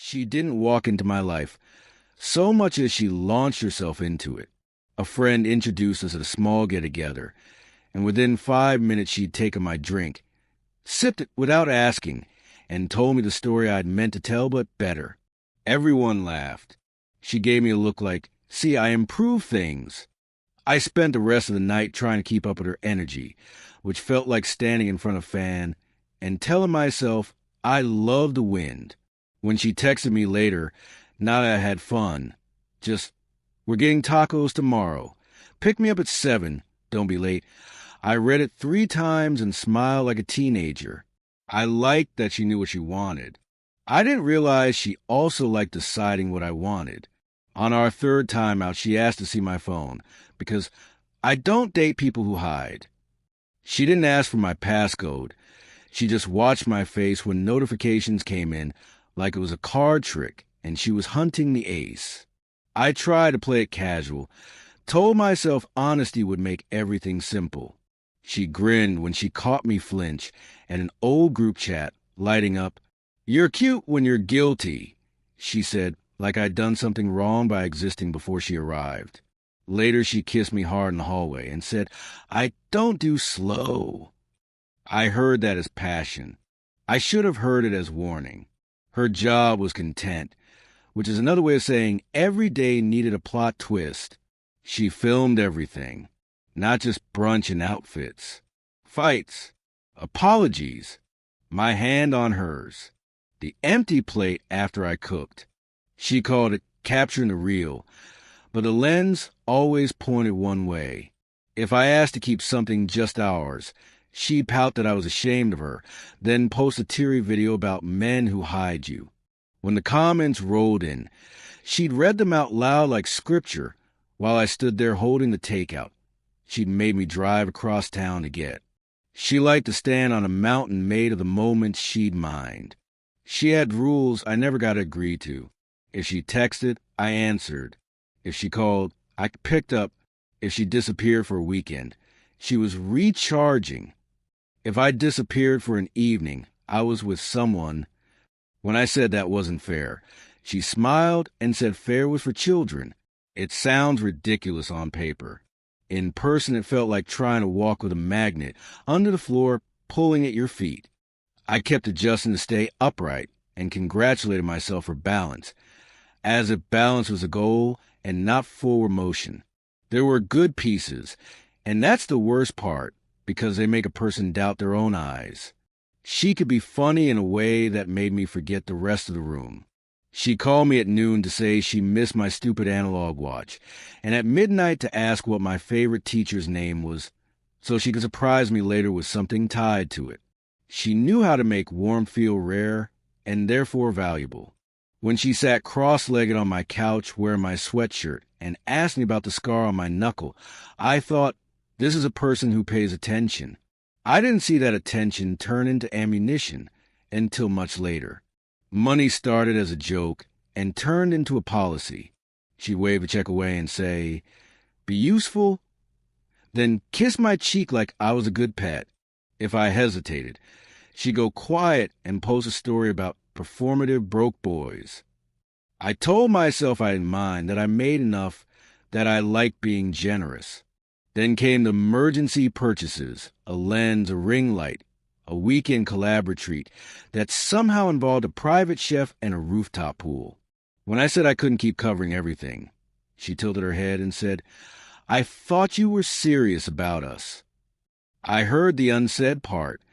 She didn't walk into my life so much as she launched herself into it. A friend introduced us at a small get-together, and within 5 minutes she'd taken my drink, sipped it without asking, and told me the story I'd meant to tell, but better. Everyone laughed. She gave me a look like, "See, I improve things." I spent the rest of the night trying to keep up with her energy, which felt like standing in front of a fan and telling myself I love the wind. When she texted me later, not that I had fun, just, "We're getting tacos tomorrow. Pick me up at 7. Don't be late." I read it 3 times and smiled like a teenager. I liked that she knew what she wanted. I didn't realize she also liked deciding what I wanted. On our 3rd time out, she asked to see my phone, because I don't date people who hide. She didn't ask for my passcode. She just watched my face when notifications came in, like it was a card trick, and she was hunting the ace. I tried to play it casual, told myself honesty would make everything simple. She grinned when she caught me flinch at an old group chat, lighting up, "You're cute when you're guilty," she said, like I'd done something wrong by existing before she arrived. Later, she kissed me hard in the hallway and said, "I don't do slow." I heard that as passion. I should have heard it as warning. Her job was content, which is another way of saying every day needed a plot twist. She filmed everything, not just brunch and outfits. Fights, apologies, my hand on hers, the empty plate after I cooked. She called it capturing the real, but the lens always pointed one way. If I asked to keep something just ours, she'd pout that I was ashamed of her, then post a teary video about men who hide you. When the comments rolled in, she'd read them out loud like scripture while I stood there holding the takeout she'd made me drive across town to get. She liked to stand on a mountain made of the moments she'd mined. She had rules I never got to agree to. If she texted, I answered. If she called, I picked up. If she disappeared for a weekend, she was recharging. If I disappeared for an evening, I was with someone. When I said that wasn't fair, she smiled and said fair was for children. It sounds ridiculous on paper. In person, it felt like trying to walk with a magnet under the floor, pulling at your feet. I kept adjusting to stay upright and congratulated myself for balance, as if balance was a goal and not forward motion. There were good pieces, and that's the worst part, because they make a person doubt their own eyes. She could be funny in a way that made me forget the rest of the room. She called me at noon to say she missed my stupid analog watch, and at midnight to ask what my favorite teacher's name was, so she could surprise me later with something tied to it. She knew how to make warmth feel rare, and therefore valuable. When she sat cross-legged on my couch wearing my sweatshirt and asked me about the scar on my knuckle, I thought, this is a person who pays attention. I didn't see that attention turn into ammunition until much later. Money started as a joke and turned into a policy. She'd wave the check away and say, "Be useful?" Then kiss my cheek like I was a good pet. If I hesitated, she'd go quiet and post a story about performative broke boys. I told myself I didn't mind, that I made enough, that I liked being generous. Then came the emergency purchases, a lens, a ring light, a weekend collab retreat that somehow involved a private chef and a rooftop pool. When I said I couldn't keep covering everything, she tilted her head and said, "I thought you were serious about us." I heard the unsaid part.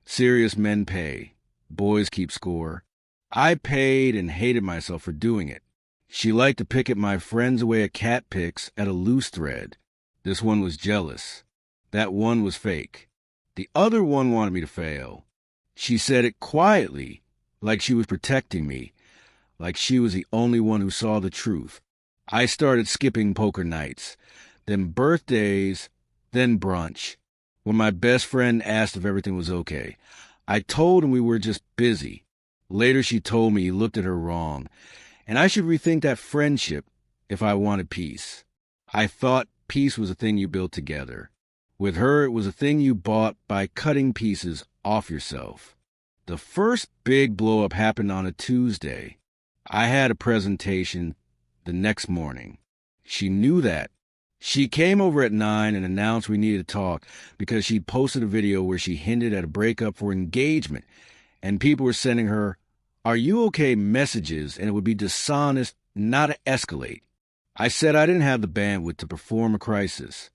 Serious men pay. Boys keep score. I paid and hated myself for doing it. She liked to pick at my friends away at cat pics at a loose thread. This one was jealous. That one was fake. The other one wanted me to fail. She said it quietly, like she was protecting me, like she was the only one who saw the truth. I started skipping poker nights, then birthdays, then brunch. When my best friend asked if everything was okay, I told him we were just busy. Later she told me he looked at her wrong, and I should rethink that friendship if I wanted peace. I thought peace was a thing you built together. With her, it was a thing you bought by cutting pieces off yourself. The first big blow-up happened on a Tuesday. I had a presentation the next morning. She knew that. She came over at 9 and announced we needed to talk because she'd posted a video where she hinted at a breakup for engagement, and people were sending her, "Are you okay?" messages, and it would be dishonest not to escalate. I said I didn't have the bandwidth to perform a crisis.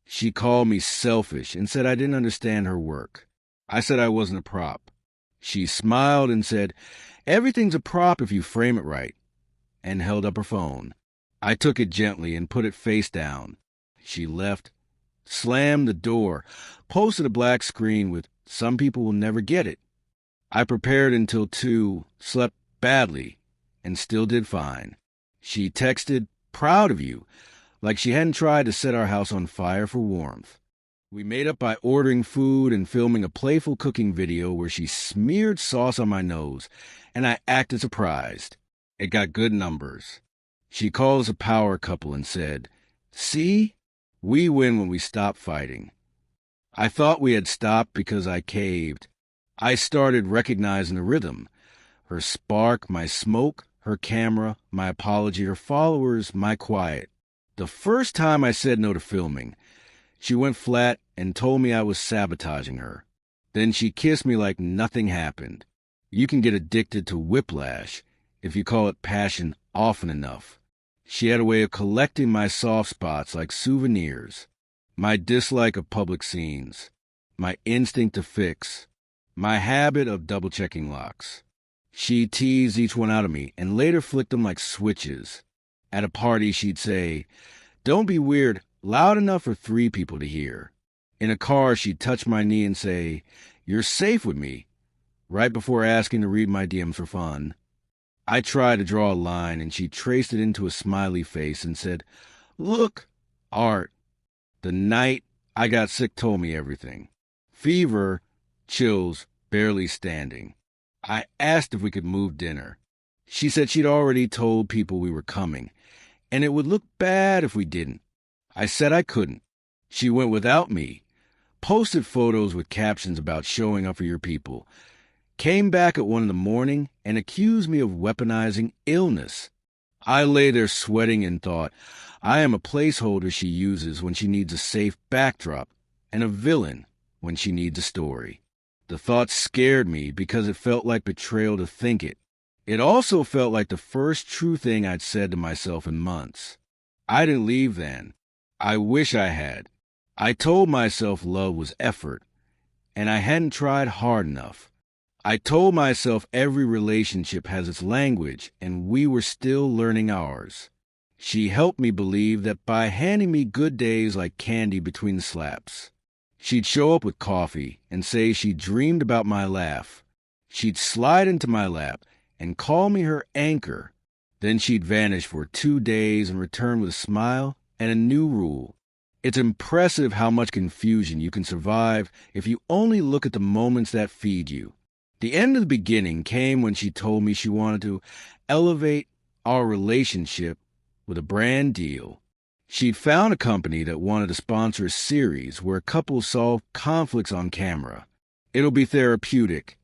She called me selfish and said I didn't understand her work. I said I wasn't a prop. She smiled and said, "Everything's a prop if you frame it right," and held up her phone. I took it gently and put it face down. She left, slammed the door, posted a black screen with "Some people will never get it." I prepared until 2, slept badly, and still did fine. She texted, "Proud of you," like she hadn't tried to set our house on fire for warmth. We made up by ordering food and filming a playful cooking video where she smeared sauce on my nose, and I acted surprised. It got good numbers. She called us a power couple and said, "See? We win when we stop fighting." I thought we had stopped because I caved. I started recognizing the rhythm. Her spark, my smoke, her camera, my apology, her followers, my quiet. The first time I said no to filming, she went flat and told me I was sabotaging her. Then she kissed me like nothing happened. You can get addicted to whiplash if you call it passion often enough. She had a way of collecting my soft spots like souvenirs. My dislike of public scenes, my instinct to fix, my habit of double-checking locks. She teased each one out of me and later flicked them like switches. At a party, she'd say, "Don't be weird, loud enough for 3 people to hear." In a car, she'd touch my knee and say, "You're safe with me," right before asking to read my DMs for fun. I tried to draw a line, and she traced it into a smiley face and said, "Look, art." The night I got sick told me everything. Fever, chills, barely standing. I asked if we could move dinner. She said she'd already told people we were coming, and it would look bad if we didn't. I said I couldn't. She went without me, posted photos with captions about showing up for your people, came back at 1 in the morning and accused me of weaponizing illness. I lay there sweating and thought, I am a placeholder she uses when she needs a safe backdrop, and a villain when she needs a story. The thought scared me because it felt like betrayal to think it. It also felt like the first true thing I'd said to myself in months. I didn't leave then. I wish I had. I told myself love was effort, and I hadn't tried hard enough. I told myself every relationship has its language, and we were still learning ours. She helped me believe that by handing me good days like candy between the slaps. She'd show up with coffee and say she dreamed about my laugh. She'd slide into my lap and call me her anchor. Then she'd vanish for 2 days and return with a smile and a new rule. It's impressive how much confusion you can survive if you only look at the moments that feed you. The end of the beginning came when she told me she wanted to elevate our relationship with a brand deal. She'd found a company that wanted to sponsor a series where couples solve conflicts on camera. "It'll be therapeutic,"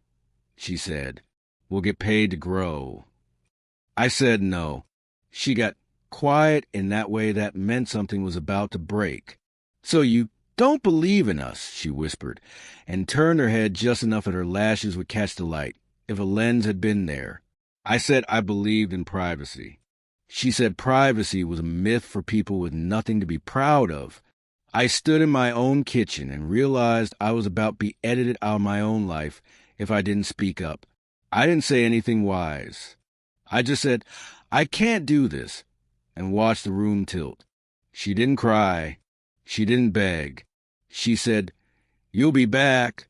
she said. "We'll get paid to grow." I said no. She got quiet in that way that meant something was about to break. "So you don't believe in us," she whispered, and turned her head just enough that her lashes would catch the light, if a lens had been there. I said I believed in privacy. She said privacy was a myth for people with nothing to be proud of. I stood in my own kitchen and realized I was about to be edited out of my own life if I didn't speak up. I didn't say anything wise. I just said, "I can't do this," and watched the room tilt. She didn't cry. She didn't beg. She said, "You'll be back,"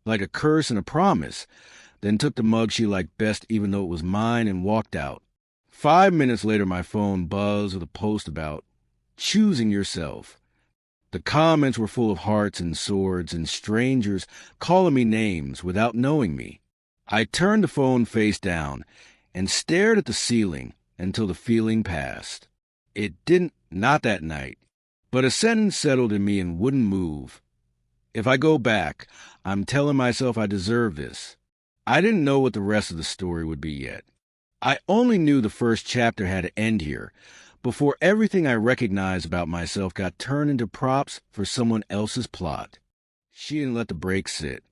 like a curse and a promise, then took the mug she liked best even though it was mine and walked out. 5 minutes later, my phone buzzed with a post about choosing yourself. The comments were full of hearts and swords and strangers calling me names without knowing me. I turned the phone face down and stared at the ceiling until the feeling passed. It didn't, not that night, but a sentence settled in me and wouldn't move. If I go back, I'm telling myself I deserve this. I didn't know what the rest of the story would be yet. I only knew the first chapter had to end here, before everything I recognized about myself got turned into props for someone else's plot. She didn't let the break sit.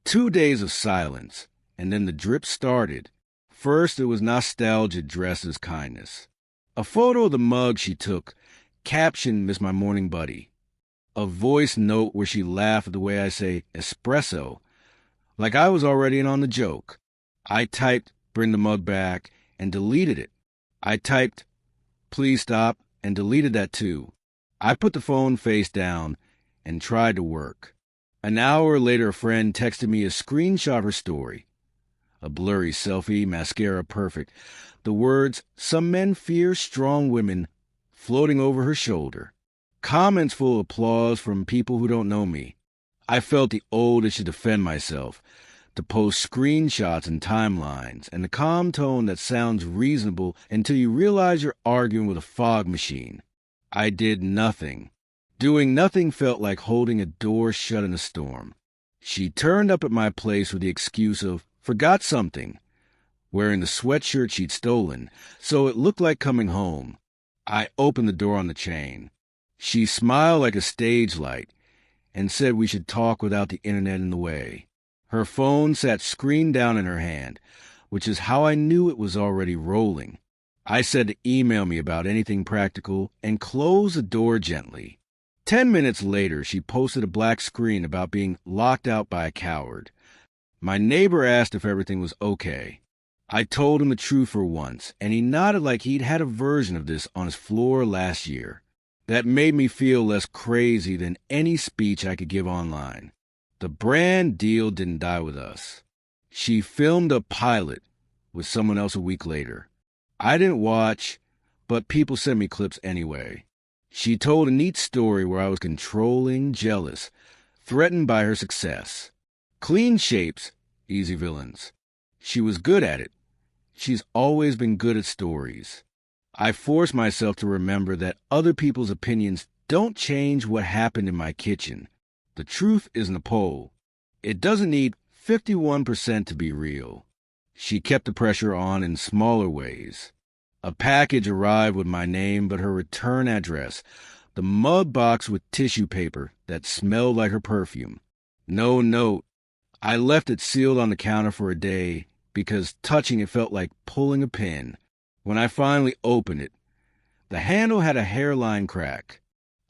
2 days of silence, and then the drip started. First, it was nostalgia dressed as kindness. A photo of the mug she took, captioned "Miss my morning buddy." A voice note where she laughed at the way I say espresso, like I was already in on the joke. I typed "bring the mug back" and deleted it. I typed "please stop" and deleted that too. I put the phone face down and tried to work. An hour later, a friend texted me a screenshot of her story. A blurry selfie, mascara perfect. The words, "Some men fear strong women," floating over her shoulder. Comments full of applause from people who don't know me. I felt the oldest to defend myself, to post screenshots and timelines, and the calm tone that sounds reasonable until you realize you're arguing with a fog machine. I did nothing. Doing nothing felt like holding a door shut in a storm. She turned up at my place with the excuse of "forgot something," wearing the sweatshirt she'd stolen, so it looked like coming home. I opened the door on the chain. She smiled like a stage light and said we should talk without the internet in the way. Her phone sat screen down in her hand, which is how I knew it was already rolling. I said to email me about anything practical and close the door gently. 10 minutes later, she posted a black screen about being locked out by a coward. My neighbor asked if everything was okay. I told him the truth for once, and he nodded like he'd had a version of this on his floor last year. That made me feel less crazy than any speech I could give online. The brand deal didn't die with us. She filmed a pilot with someone else a week later. I didn't watch, but people sent me clips anyway. She told a neat story where I was controlling, jealous, threatened by her success. Clean shapes, easy villains. She was good at it. She's always been good at stories. I forced myself to remember that other people's opinions don't change what happened in my kitchen. The truth isn't a poll. It doesn't need 51% to be real. She kept the pressure on in smaller ways. A package arrived with my name but her return address, the mug box with tissue paper that smelled like her perfume. No note. I left it sealed on the counter for a day because touching it felt like pulling a pin. When I finally opened it, the handle had a hairline crack.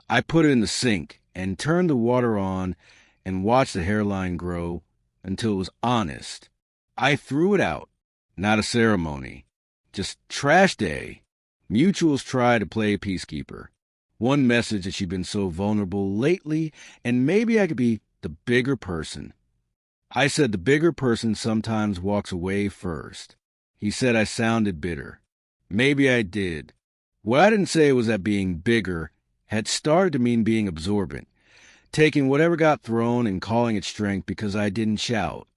I put it in the sink and turned the water on and watched the hairline grow until it was honest. I threw it out. Not a ceremony. Just trash day. Mutuals try to play peacekeeper. One message that she'd been so vulnerable lately, and maybe I could be the bigger person. I said the bigger person sometimes walks away first. He said I sounded bitter. Maybe I did. What I didn't say was that being bigger had started to mean being absorbent, taking whatever got thrown and calling it strength because I didn't shout.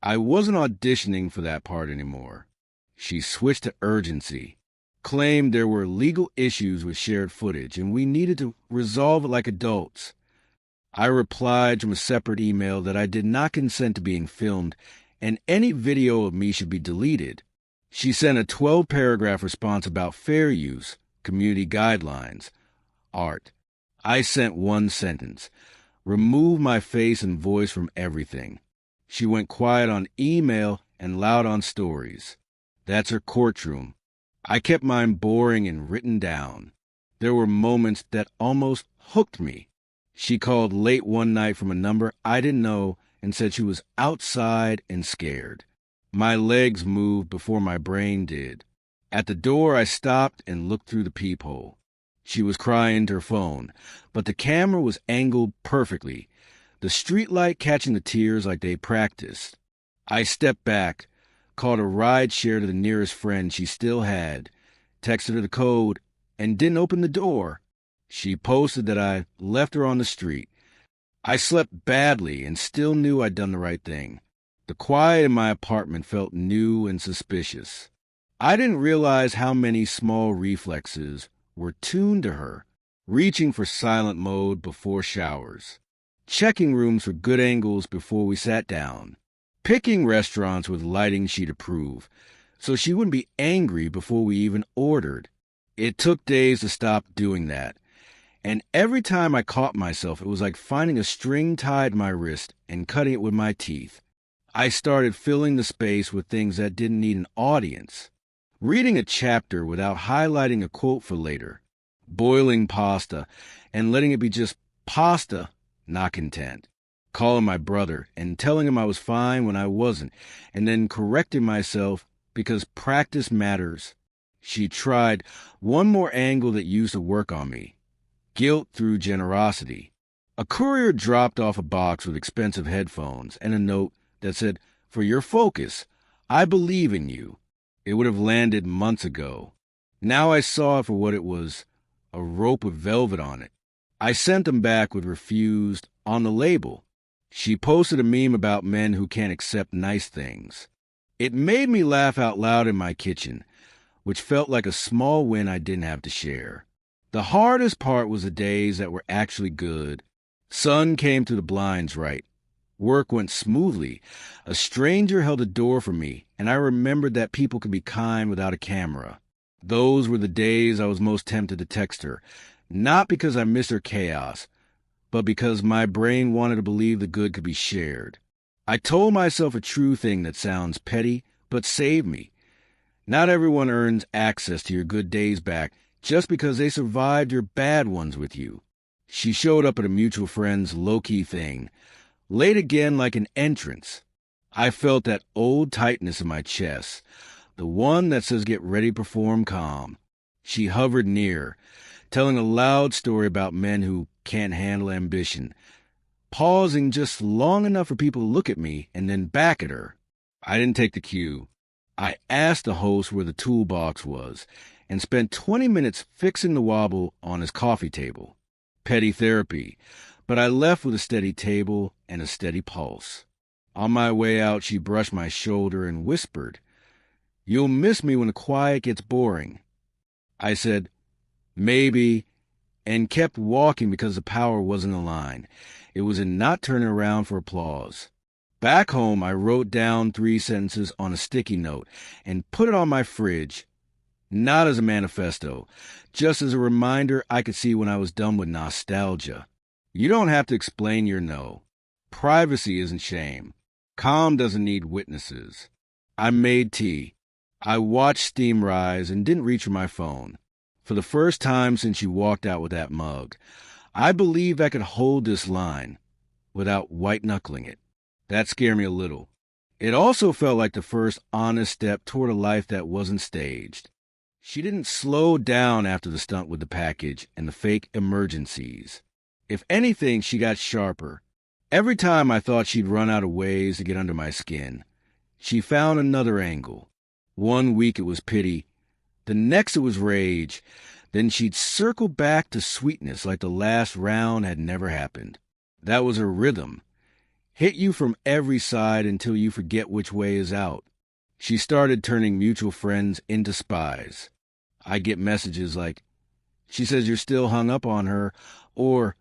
I wasn't auditioning for that part anymore. She switched to urgency, claimed there were legal issues with shared footage and we needed to resolve it like adults. I replied from a separate email that I did not consent to being filmed and any video of me should be deleted. She sent a 12-paragraph response about fair use, community guidelines, art. I sent one sentence. Remove my face and voice from everything. She went quiet on email and loud on stories. That's her courtroom. I kept mine boring and written down. There were moments that almost hooked me. She called late one night from a number I didn't know and said she was outside and scared. My legs moved before my brain did. At the door, I stopped and looked through the peephole. She was crying into her phone, but the camera was angled perfectly, the streetlight catching the tears like they practiced. I stepped back, called a ride share to the nearest friend she still had, texted her the code, and didn't open the door. She posted that I left her on the street. I slept badly and still knew I'd done the right thing. The quiet in my apartment felt new and suspicious. I didn't realize how many small reflexes were tuned to her, reaching for silent mode before showers, checking rooms for good angles before we sat down, picking restaurants with lighting she'd approve, so she wouldn't be angry before we even ordered. It took days to stop doing that. And every time I caught myself, it was like finding a string tied to my wrist and cutting it with my teeth. I started filling the space with things that didn't need an audience. Reading a chapter without highlighting a quote for later. Boiling pasta and letting it be just pasta, not content. Calling my brother and telling him I was fine when I wasn't, and then correcting myself because practice matters. She tried one more angle that used to work on me. Guilt through generosity. A courier dropped off a box with expensive headphones and a note that said, "For your focus, I believe in you." It would have landed months ago. Now I saw it for what it was, a rope with velvet on it. I sent them back with refused on the label. She posted a meme about men who can't accept nice things. It made me laugh out loud in my kitchen, which felt like a small win I didn't have to share. The hardest part was the days that were actually good. Sun came through the blinds right. Work went smoothly. A stranger held a door for me, and I remembered that people could be kind without a camera. Those were the days I was most tempted to text her, not because I missed her chaos, but because my brain wanted to believe the good could be shared. I told myself a true thing that sounds petty, but saved me. Not everyone earns access to your good days back just because they survived your bad ones with you. She showed up at a mutual friend's low-key thing, late again like an entrance. I felt that old tightness in my chest, the one that says get ready to perform calm. She hovered near, telling a loud story about men who can't handle ambition, pausing just long enough for people to look at me and then back at her. I didn't take the cue. I asked the host where the toolbox was and spent 20 minutes fixing the wobble on his coffee table. Petty therapy, but I left with a steady table and a steady pulse. On my way out, she brushed my shoulder and whispered, "You'll miss me when the quiet gets boring." I said, "Maybe," and kept walking because the power wasn't aligned. It was in not turning around for applause. Back home, I wrote down 3 sentences on a sticky note and put it on my fridge, not as a manifesto, just as a reminder I could see when I was done with nostalgia. You don't have to explain your no. Privacy isn't shame. Calm doesn't need witnesses. I made tea. I watched steam rise and didn't reach for my phone. For the first time since she walked out with that mug, I believed I could hold this line without white-knuckling it. That scared me a little. It also felt like the first honest step toward a life that wasn't staged. She didn't slow down after the stunt with the package and the fake emergencies. If anything, she got sharper. Every time I thought she'd run out of ways to get under my skin, she found another angle. One week it was pity, the next it was rage, then she'd circle back to sweetness like the last round had never happened. That was her rhythm. Hit you from every side until you forget which way is out. She started turning mutual friends into spies. I get messages like, "She says you're still hung up on her," or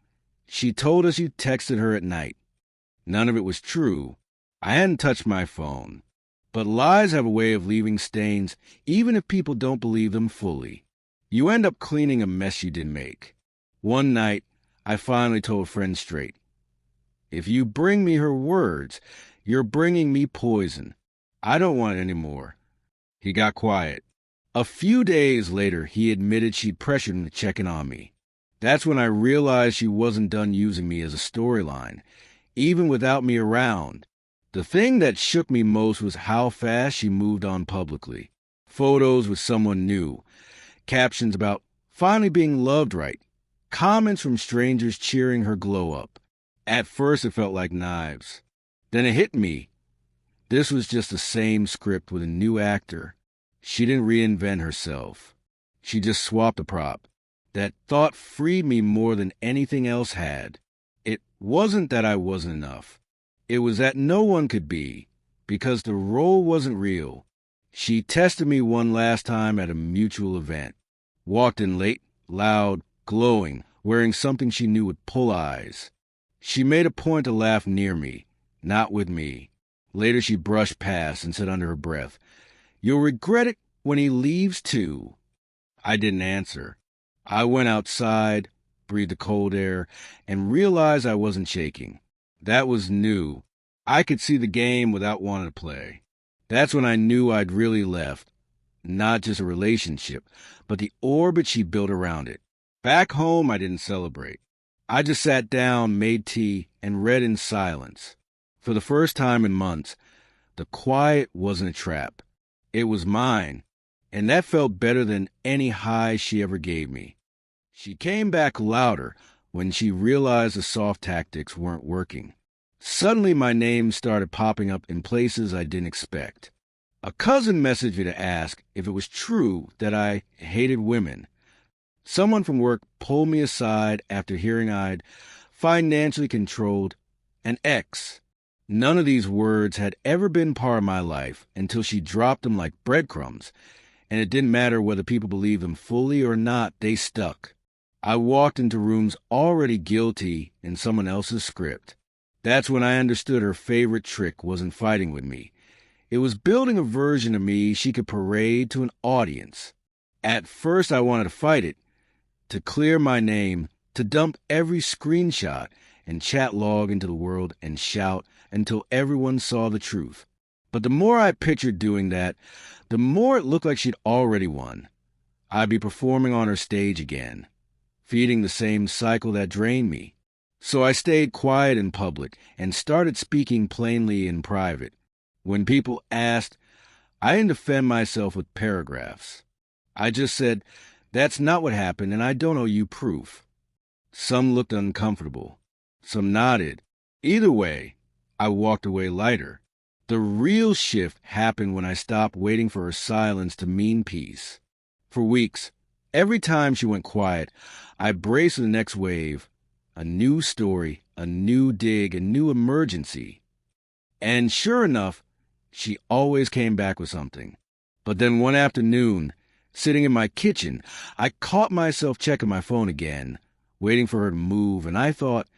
"She told us you texted her at night." None of it was true. I hadn't touched my phone. But lies have a way of leaving stains, even if people don't believe them fully. You end up cleaning a mess you didn't make. One night, I finally told a friend straight, "If you bring me her words, you're bringing me poison. I don't want it anymore." He got quiet. A few days later, he admitted she'd pressured him to check in on me. That's when I realized she wasn't done using me as a storyline, even without me around. The thing that shook me most was how fast she moved on publicly. Photos with someone new, captions about finally being loved right, comments from strangers cheering her glow up. At first it felt like knives. Then it hit me. This was just the same script with a new actor. She didn't reinvent herself. She just swapped a prop. That thought freed me more than anything else had. It wasn't that I wasn't enough. It was that no one could be, because the role wasn't real. She tested me one last time at a mutual event. Walked in late, loud, glowing, wearing something she knew would pull eyes. She made a point to laugh near me, not with me. Later she brushed past and said under her breath, You'll regret it when he leaves too. I didn't answer. I went outside, breathed the cold air, and realized I wasn't shaking. That was new. I could see the game without wanting to play. That's when I knew I'd really left. Not just a relationship, but the orbit she built around it. Back home, I didn't celebrate. I just sat down, made tea, and read in silence. For the first time in months, the quiet wasn't a trap. It was mine, and that felt better than any high she ever gave me. She came back louder when she realized the soft tactics weren't working. Suddenly, my name started popping up in places I didn't expect. A cousin messaged me to ask if it was true that I hated women. Someone from work pulled me aside after hearing I'd financially controlled an ex. None of these words had ever been part of my life until she dropped them like breadcrumbs, and it didn't matter whether people believed them fully or not, they stuck. I walked into rooms already guilty in someone else's script. That's when I understood her favorite trick wasn't fighting with me. It was building a version of me she could parade to an audience. At first I wanted to fight it, to clear my name, to dump every screenshot and chat log into the world and shout until everyone saw the truth. But the more I pictured doing that, the more it looked like she'd already won. I'd be performing on her stage again, feeding the same cycle that drained me. So I stayed quiet in public and started speaking plainly in private. When people asked, I didn't defend myself with paragraphs. I just said, that's not what happened and I don't owe you proof. Some looked uncomfortable. Some nodded. Either way, I walked away lighter. The real shift happened when I stopped waiting for her silence to mean peace. For weeks, every time she went quiet, I braced for the next wave. A new story, a new dig, a new emergency. And sure enough, she always came back with something. But then one afternoon, sitting in my kitchen, I caught myself checking my phone again, waiting for her to move, and I thought,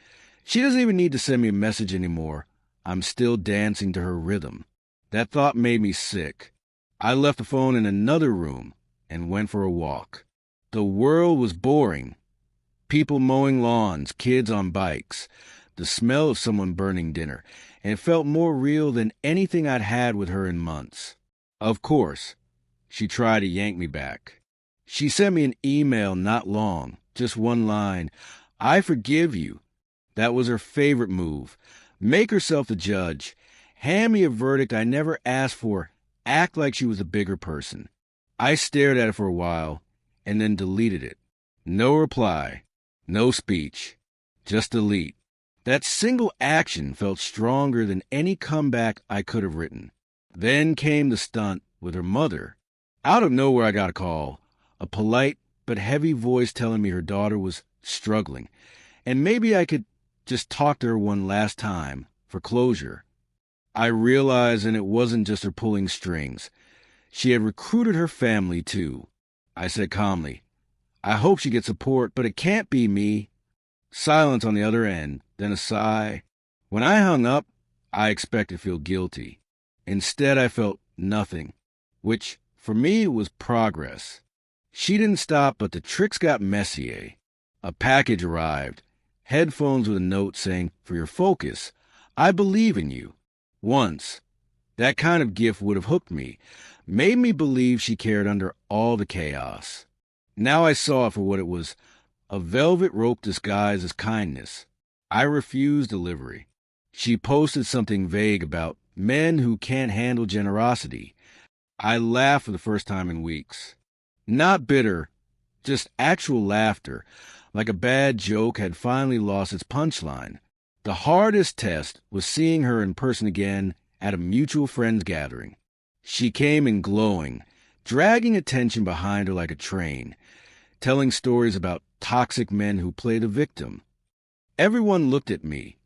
she doesn't even need to send me a message anymore. I'm still dancing to her rhythm. That thought made me sick. I left the phone in another room and went for a walk. The world was boring. People mowing lawns, kids on bikes, the smell of someone burning dinner, and it felt more real than anything I'd had with her in months. Of course, she tried to yank me back. She sent me an email not long, just one line. I forgive you. That was her favorite move. Make herself the judge. Hand me a verdict I never asked for. Act like she was a bigger person. I stared at it for a while and then deleted it. No reply. No speech. Just delete. That single action felt stronger than any comeback I could have written. Then came the stunt with her mother. Out of nowhere I got a call. A polite but heavy voice telling me her daughter was struggling. And maybe I could just talk to her one last time for closure. I realized, and it wasn't just her pulling strings. She had recruited her family too. I said calmly, I hope she gets support, but it can't be me. Silence on the other end, then a sigh. When I hung up, I expected to feel guilty. Instead, I felt nothing, which, for me, was progress. She didn't stop, but the tricks got messier. A package arrived. Headphones with a note saying, for your focus, I believe in you. Once. That kind of gift would have hooked me, made me believe she cared under all the chaos. Now I saw it for what it was, a velvet rope disguised as kindness. I refused delivery. She posted something vague about men who can't handle generosity. I laughed for the first time in weeks. Not bitter, just actual laughter, like a bad joke had finally lost its punchline. The hardest test was seeing her in person again at a mutual friends gathering. She came in glowing, dragging attention behind her like a train, telling stories about toxic men who play the victim. Everyone looked at me,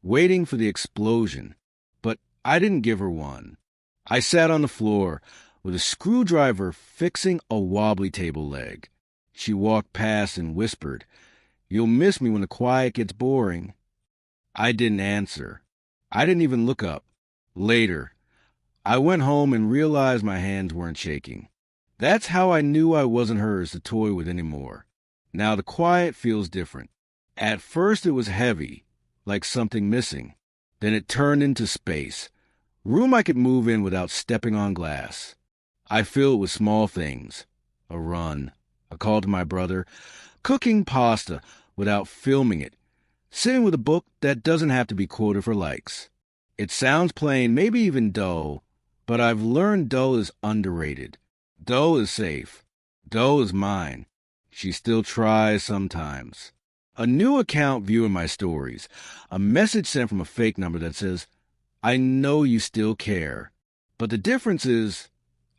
waiting for the explosion, but I didn't give her one. I sat on the floor with a screwdriver fixing a wobbly table leg. She walked past and whispered, "You'll miss me when the quiet gets boring." I didn't answer. I didn't even look up. Later, I went home and realized my hands weren't shaking. That's how I knew I wasn't hers to toy with anymore. Now the quiet feels different. At first it was heavy, like something missing. Then it turned into space, room I could move in without stepping on glass. I fill it with small things. A run, a call to my brother, cooking pasta without filming it, sitting with a book that doesn't have to be quoted for likes. It sounds plain, maybe even dull, but I've learned dull is underrated. Dull is safe. Dull is mine. She still tries sometimes. A new account viewing my stories. A message sent from a fake number that says, "I know you still care. But the difference is,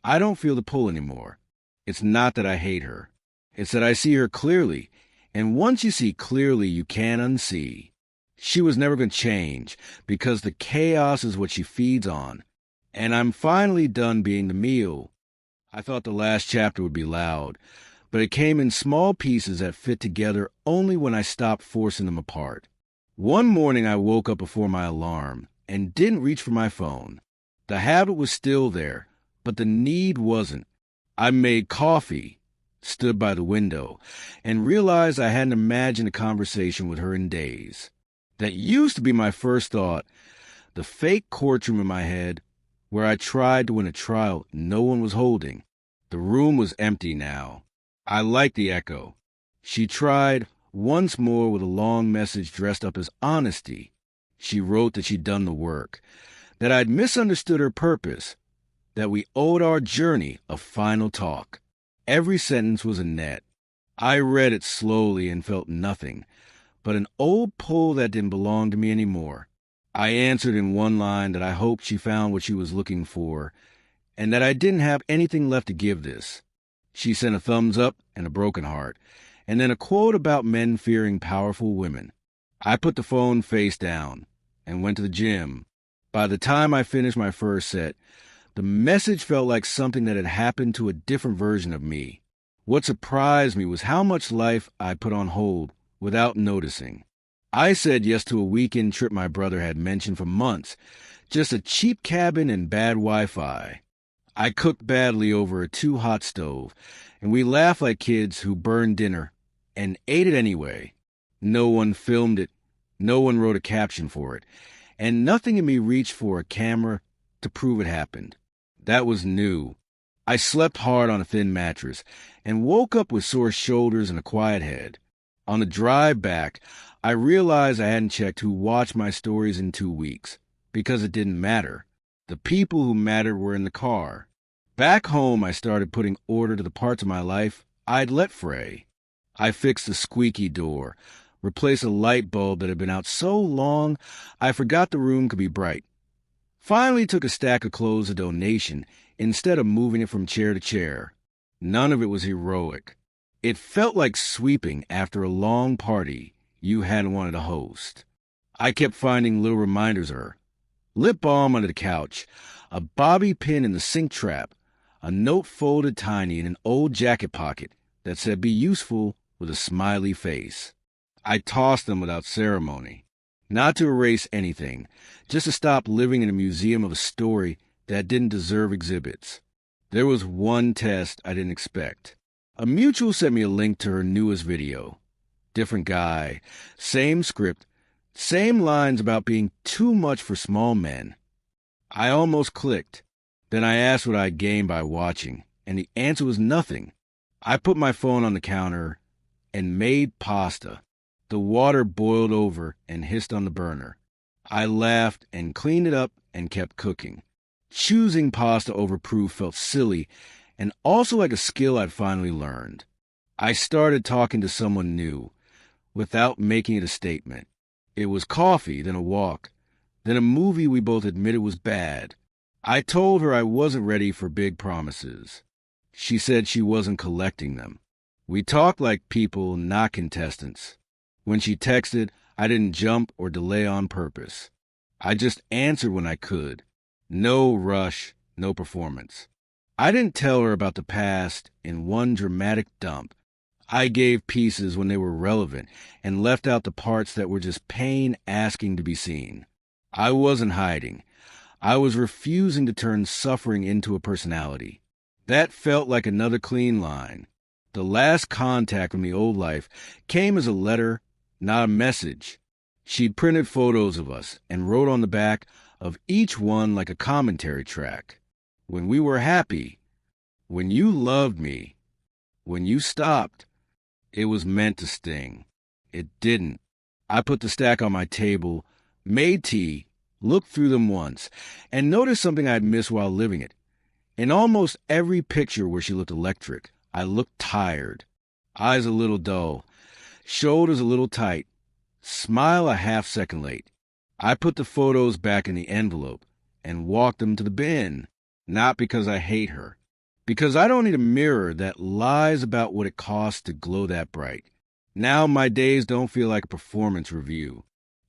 I don't feel the pull anymore. It's not that I hate her. It's that I see her clearly. And once you see clearly, you can't unsee. She was never going to change because the chaos is what she feeds on. And I'm finally done being the meal." I thought the last chapter would be loud, but it came in small pieces that fit together only when I stopped forcing them apart. One morning I woke up before my alarm and didn't reach for my phone. The habit was still there, but the need wasn't. I made coffee, stood by the window, and realized I hadn't imagined a conversation with her in days. That used to be my first thought, the fake courtroom in my head, where I tried to win a trial no one was holding. The room was empty now. I liked the echo. She tried once more with a long message dressed up as honesty. She wrote that she'd done the work, that I'd misunderstood her purpose, that we owed our journey a final talk. Every sentence was a net. I read it slowly and felt nothing, but an old pull that didn't belong to me anymore. I answered in one line that I hoped she found what she was looking for, and that I didn't have anything left to give this. She sent a thumbs up and a broken heart, and then a quote about men fearing powerful women. I put the phone face down and went to the gym. By the time I finished my first set, the message felt like something that had happened to a different version of me. What surprised me was how much life I put on hold without noticing. I said yes to a weekend trip my brother had mentioned for months, just a cheap cabin and bad Wi-Fi. I cooked badly over a too-hot stove, and we laughed like kids who burned dinner and ate it anyway. No one filmed it, no one wrote a caption for it, and nothing in me reached for a camera to prove it happened. That was new. I slept hard on a thin mattress and woke up with sore shoulders and a quiet head. On the drive back, I realized I hadn't checked who watched my stories in 2 weeks, because it didn't matter. The people who mattered were in the car. Back home, I started putting order to the parts of my life I'd let fray. I fixed the squeaky door, replaced a light bulb that had been out so long I forgot the room could be bright. Finally took a stack of clothes to donation instead of moving it from chair to chair. None of it was heroic. It felt like sweeping after a long party you hadn't wanted to host. I kept finding little reminders of her. Lip balm under the couch, a bobby pin in the sink trap, a note folded tiny in an old jacket pocket that said "Be useful" with a smiley face. I tossed them without ceremony. Not to erase anything, just to stop living in a museum of a story that didn't deserve exhibits. There was one test I didn't expect. A mutual sent me a link to her newest video. Different guy, same script, same lines about being too much for small men. I almost clicked. Then I asked what I'd gained by watching, and the answer was nothing. I put my phone on the counter and made pasta. The water boiled over and hissed on the burner. I laughed and cleaned it up and kept cooking. Choosing pasta over proof felt silly and also like a skill I'd finally learned. I started talking to someone new, without making it a statement. It was coffee, then a walk, then a movie we both admitted was bad. I told her I wasn't ready for big promises. She said she wasn't collecting them. We talked like people, not contestants. When she texted, I didn't jump or delay on purpose. I just answered when I could. No rush, no performance. I didn't tell her about the past in one dramatic dump. I gave pieces when they were relevant and left out the parts that were just pain asking to be seen. I wasn't hiding. I was refusing to turn suffering into a personality. That felt like another clean line. The last contact from the old life came as a letter, not a message. She'd printed photos of us and wrote on the back of each one like a commentary track. When we were happy, when you loved me, when you stopped, it was meant to sting. It didn't. I put the stack on my table, made tea, looked through them once, and noticed something I'd missed while living it. In almost every picture where she looked electric, I looked tired. Eyes a little dull, shoulders a little tight, smile a half-second late. I put the photos back in the envelope and walked them to the bin, not because I hate her, because I don't need a mirror that lies about what it costs to glow that bright. Now my days don't feel like a performance review.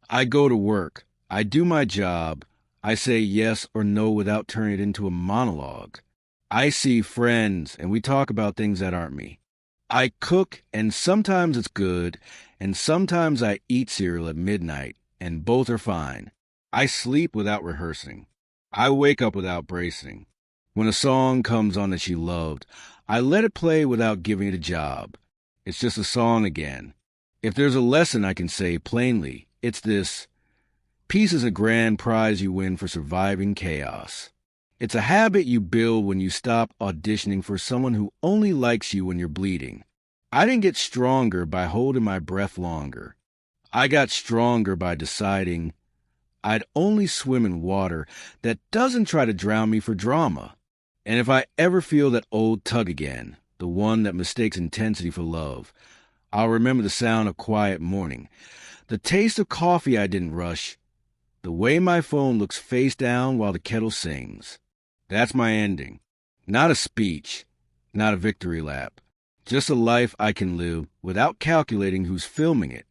I go to work, I do my job, I say yes or no without turning it into a monologue. I see friends and we talk about things that aren't me. I cook and sometimes it's good, and sometimes I eat cereal at midnight, and both are fine. I sleep without rehearsing. I wake up without bracing. When a song comes on that she loved, I let it play without giving it a job. It's just a song again. If there's a lesson I can say plainly, it's this: peace is a grand prize you win for surviving chaos. It's a habit you build when you stop auditioning for someone who only likes you when you're bleeding. I didn't get stronger by holding my breath longer. I got stronger by deciding I'd only swim in water that doesn't try to drown me for drama. And if I ever feel that old tug again, the one that mistakes intensity for love, I'll remember the sound of quiet morning, the taste of coffee I didn't rush, the way my phone looks face down while the kettle sings. That's my ending. Not a speech, not a victory lap. Just a life I can live without calculating who's filming it.